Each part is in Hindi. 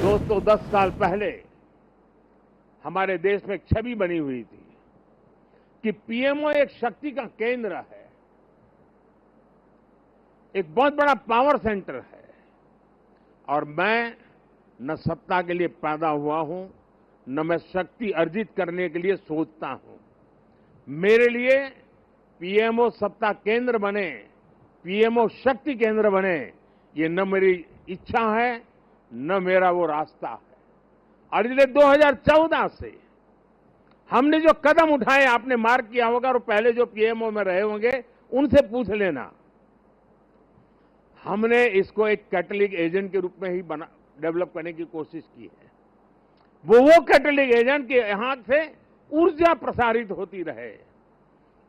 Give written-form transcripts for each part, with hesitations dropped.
दोस्तों 10 साल पहले हमारे देश में एक छवि बनी हुई थी कि पीएमओ एक शक्ति का केंद्र है, एक बहुत बड़ा पावर सेंटर है और मैं न सत्ता के लिए पैदा हुआ हूं, न मैं शक्ति अर्जित करने के लिए सोचता हूं। मेरे लिए पीएमओ सत्ता केंद्र बने, पीएमओ शक्ति केंद्र बने, ये न मेरी इच्छा है न मेरा वो रास्ता है। और इसलिए 2014 से हमने जो कदम उठाए, आपने मार्क किया होगा और पहले जो पीएमओ में रहे होंगे उनसे पूछ लेना, हमने इसको एक कैटलिक एजेंट के रूप में ही डेवलप करने की कोशिश की है। वो कैटलिक एजेंट के यहां से ऊर्जा प्रसारित होती रहे,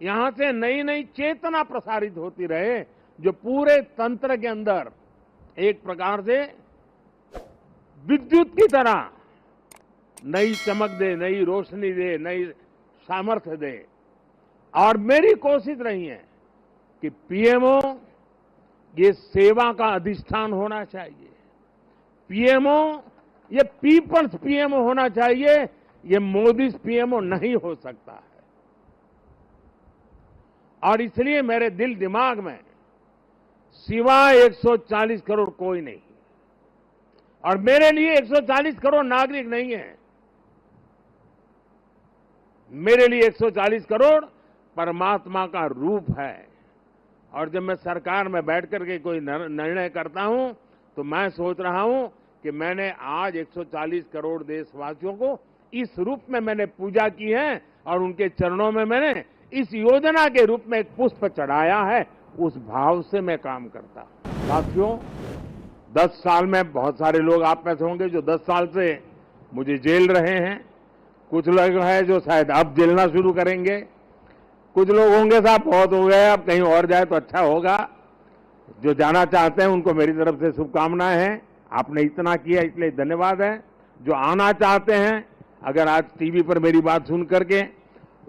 यहां से नई नई चेतना प्रसारित होती रहे, जो पूरे तंत्र के अंदर एक प्रकार से विद्युत की तरह नई चमक दे, नई रोशनी दे, नई सामर्थ्य दे। और मेरी कोशिश रही है कि पीएमओ ये सेवा का अधिष्ठान होना चाहिए, पीएमओ ये पीपल्स पीएमओ होना चाहिए, ये मोदी पीएमओ नहीं हो सकता है। और इसलिए मेरे दिल दिमाग में सिवाय 140 करोड़ कोई नहीं, और मेरे लिए 140 करोड़ नागरिक नहीं है, मेरे लिए 140 करोड़ परमात्मा का रूप है। और जब मैं सरकार में बैठ करके कोई निर्णय करता हूं तो मैं सोच रहा हूं कि मैंने आज 140 करोड़ देशवासियों को इस रूप में मैंने पूजा की है और उनके चरणों में मैंने इस योजना के रूप में एक पुष्प चढ़ाया है। उस भाव से मैं काम करता हूं। साथियों, 10 साल में बहुत सारे लोग आप में से होंगे जो 10 साल से मुझे जेल रहे हैं, कुछ लोग हैं जो शायद अब जेलना शुरू करेंगे, कुछ लोग होंगे साहब बहुत हो गए, अब कहीं और जाए तो अच्छा होगा। जो जाना चाहते हैं उनको मेरी तरफ से शुभकामनाएं हैं। आपने इतना किया इसलिए धन्यवाद है। जो आना चाहते हैं, अगर आज टीवी पर मेरी बात सुन करके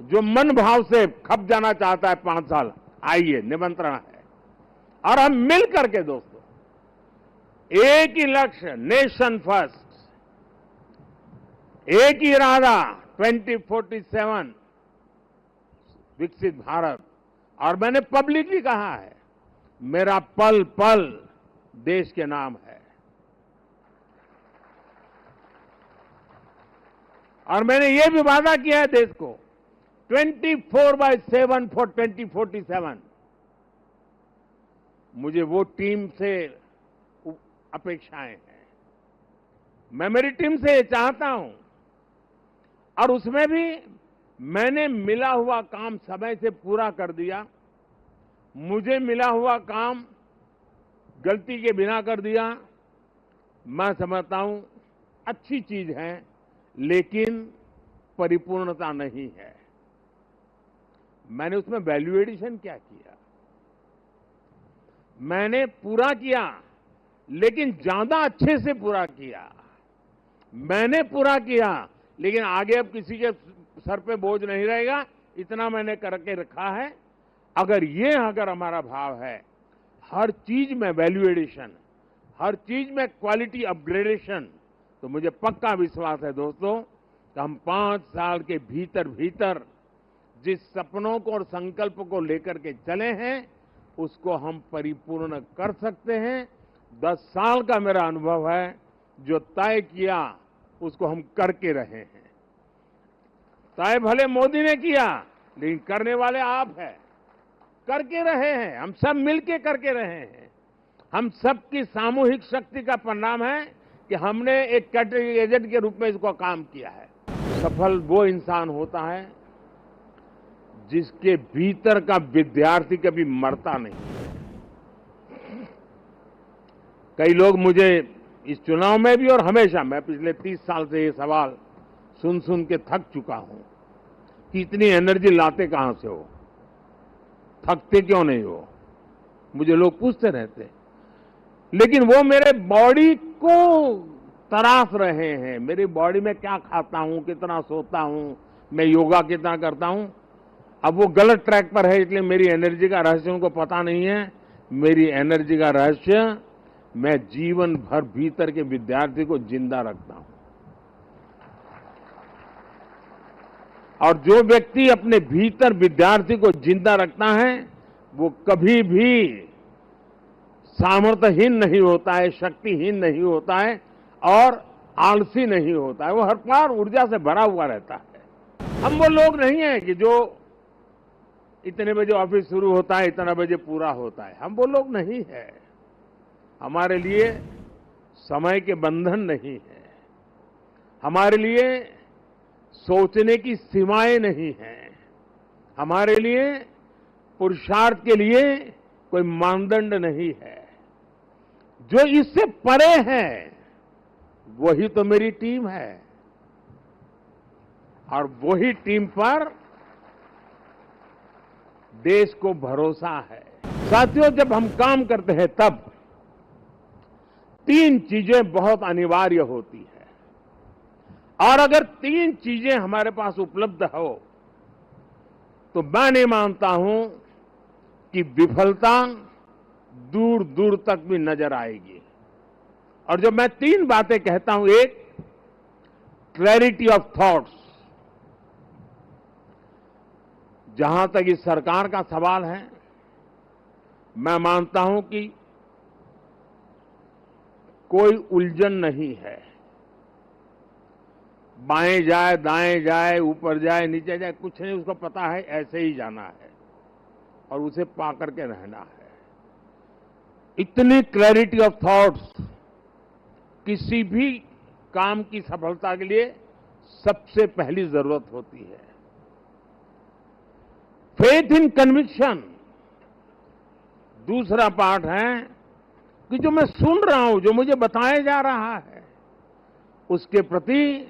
जो मन भाव से खप जाना चाहता है 5 साल, आइए, निमंत्रण है। और हम मिल करके दोस्तों एक ही लक्ष्य, नेशन फर्स्ट, एक ही इरादा, 2047 विकसित भारत। और मैंने पब्लिकली कहा है, मेरा पल पल देश के नाम है। और मैंने ये भी वादा किया है देश को 24/7 फॉर 2047। मुझे वो टीम से अपेक्षाएं हैं, मैं मेरी टीम से चाहता हूं। और उसमें भी मैंने मिला हुआ काम समय से पूरा कर दिया, मुझे मिला हुआ काम गलती के बिना कर दिया। मैं समझता हूं अच्छी चीज है, लेकिन परिपूर्णता नहीं है। मैंने उसमें वैल्यू एडिशन क्या किया? मैंने पूरा किया, लेकिन ज्यादा अच्छे से पूरा किया। मैंने पूरा किया, लेकिन आगे अब किसी के सर पे बोझ नहीं रहेगा, इतना मैंने करके रखा है। अगर हमारा भाव है, हर चीज में वैल्यू एडिशन, हर चीज में क्वालिटी अपग्रेडेशन, तो मुझे पक्का विश्वास है दोस्तों कि हम 5 साल के भीतर भीतर जिस सपनों को और संकल्प को लेकर के चले हैं, उसको हम परिपूर्ण कर सकते हैं। 10 साल का मेरा अनुभव है, जो तय किया उसको हम करके रहे हैं। तय भले मोदी ने किया, लेकिन करने वाले आप हैं, करके रहे हैं, हम सब मिलके करके रहे हैं। हम सबकी सामूहिक शक्ति का परिणाम है कि हमने एक कैटलिक एजेंट के रूप में इसको काम किया है। सफल वो इंसान होता है जिसके भीतर का विद्यार्थी कभी मरता नहीं है। कई लोग मुझे इस चुनाव में भी और हमेशा, मैं पिछले 30 साल से ये सवाल सुन सुन के थक चुका हूं कि इतनी एनर्जी लाते कहां से हो, थकते क्यों नहीं हो, मुझे लोग पूछते रहते। लेकिन वो मेरे बॉडी को तराश रहे हैं, मेरी बॉडी में क्या खाता हूं, कितना सोता हूं, मैं योगा कितना करता हूं। अब वो गलत ट्रैक पर है, इसलिए मेरी एनर्जी का रहस्य उनको पता नहीं है। मेरी एनर्जी का रहस्य मैं जीवन भर भीतर के विद्यार्थी को जिंदा रखता हूं। और जो व्यक्ति अपने भीतर विद्यार्थी को जिंदा रखता है वो कभी भी सामर्थ्यहीन नहीं होता है, शक्तिहीन नहीं होता है और आलसी नहीं होता है। वो हर बार ऊर्जा से भरा हुआ रहता है। हम वो लोग नहीं हैं कि जो इतने बजे ऑफिस शुरू होता है, इतना बजे पूरा होता है। हम वो लोग नहीं है। हमारे लिए समय के बंधन नहीं है। हमारे लिए सोचने की सीमाएं नहीं हैं। हमारे लिए पुरुषार्थ के लिए कोई मानदंड नहीं है। जो इससे परे है वही तो मेरी टीम है और वही टीम पर देश को भरोसा है। साथियों, जब हम काम करते हैं तब 3 चीजें बहुत अनिवार्य होती है और अगर 3 चीजें हमारे पास उपलब्ध हो तो मैं नहीं मानता हूं कि विफलता दूर दूर तक भी नजर आएगी। और जब मैं 3 बातें कहता हूं, एक, क्लैरिटी ऑफ थॉट्स। जहां तक इस सरकार का सवाल है, मैं मानता हूं कि कोई उलझन नहीं है। बाएं जाए, दाएं जाए, ऊपर जाए, नीचे जाए, कुछ नहीं, उसको पता है ऐसे ही जाना है और उसे पा करके रहना है। इतनी क्लैरिटी ऑफ थॉट्स किसी भी काम की सफलता के लिए सबसे पहली जरूरत होती है। फेथ इन कन्विक्शन दूसरा पार्ट है कि जो मैं सुन रहा हूं, जो मुझे बताया जा रहा है, उसके प्रति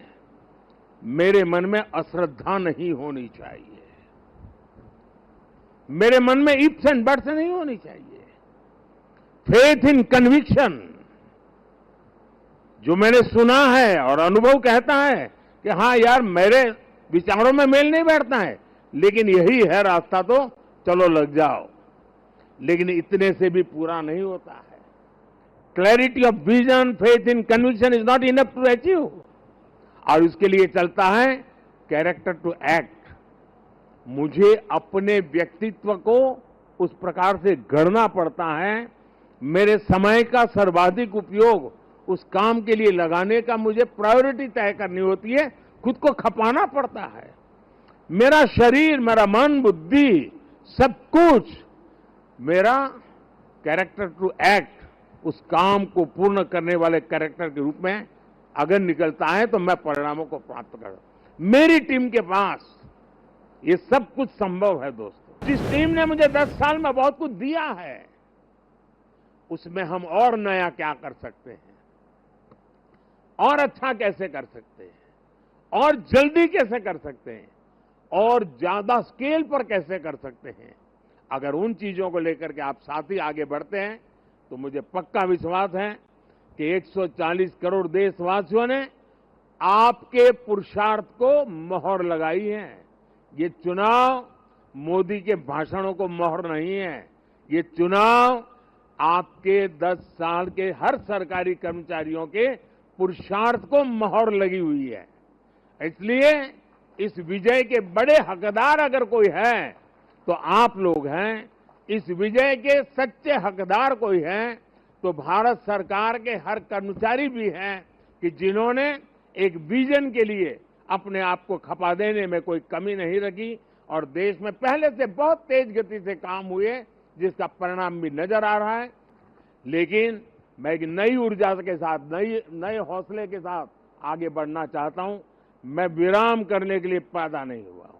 मेरे मन में अश्रद्धा नहीं होनी चाहिए। मेरे मन में इफ्स एंड बट्स नहीं होनी चाहिए। फेथ इन कन्विक्शन, जो मैंने सुना है और अनुभव कहता है कि हाँ यार, मेरे विचारों में मेल नहीं बैठता है, लेकिन यही है रास्ता, तो चलो लग जाओ। लेकिन इतने से भी पूरा नहीं होता है। Clarity of vision, faith in conviction is not enough to achieve. और इसके लिए चलता है कैरेक्टर टू एक्ट। मुझे अपने व्यक्तित्व को उस प्रकार से गढ़ना पड़ता है। मेरे समय का सर्वाधिक उपयोग उस काम के लिए लगाने का मुझे प्रायोरिटी तय करनी होती है। खुद को खपाना पड़ता है। मेरा शरीर, मेरा मन, बुद्धि, सब कुछ मेरा कैरेक्टर टू एक्ट, उस काम को पूर्ण करने वाले कैरेक्टर के रूप में अगर निकलता है तो मैं परिणामों को प्राप्त कर। मेरी टीम के पास ये सब कुछ संभव है दोस्तों। जिस टीम ने मुझे 10 साल में बहुत कुछ दिया है, उसमें हम और नया क्या कर सकते हैं, और अच्छा कैसे कर सकते हैं, और जल्दी कैसे कर सकते हैं, और ज्यादा स्केल पर कैसे कर सकते हैं। अगर उन चीजों को लेकर के आप साथ ही आगे बढ़ते हैं तो मुझे पक्का विश्वास है कि 140 करोड़ देशवासियों ने आपके पुरुषार्थ को मोहर लगाई है। ये चुनाव मोदी के भाषणों को मोहर नहीं है। ये चुनाव आपके 10 साल के हर सरकारी कर्मचारियों के पुरुषार्थ को मोहर लगी हुई है। इसलिए इस विजय के बड़े हकदार अगर कोई है तो आप लोग हैं। इस विजय के सच्चे हकदार कोई हैं तो भारत सरकार के हर कर्मचारी भी हैं कि जिन्होंने एक विजन के लिए अपने आप को खपा देने में कोई कमी नहीं रखी और देश में पहले से बहुत तेज गति से काम हुए, जिसका परिणाम भी नजर आ रहा है। लेकिन मैं एक नई ऊर्जा के साथ, नए हौसले के साथ आगे बढ़ना चाहता हूं। मैं विराम करने के लिए पैदा नहीं हुआ हूं।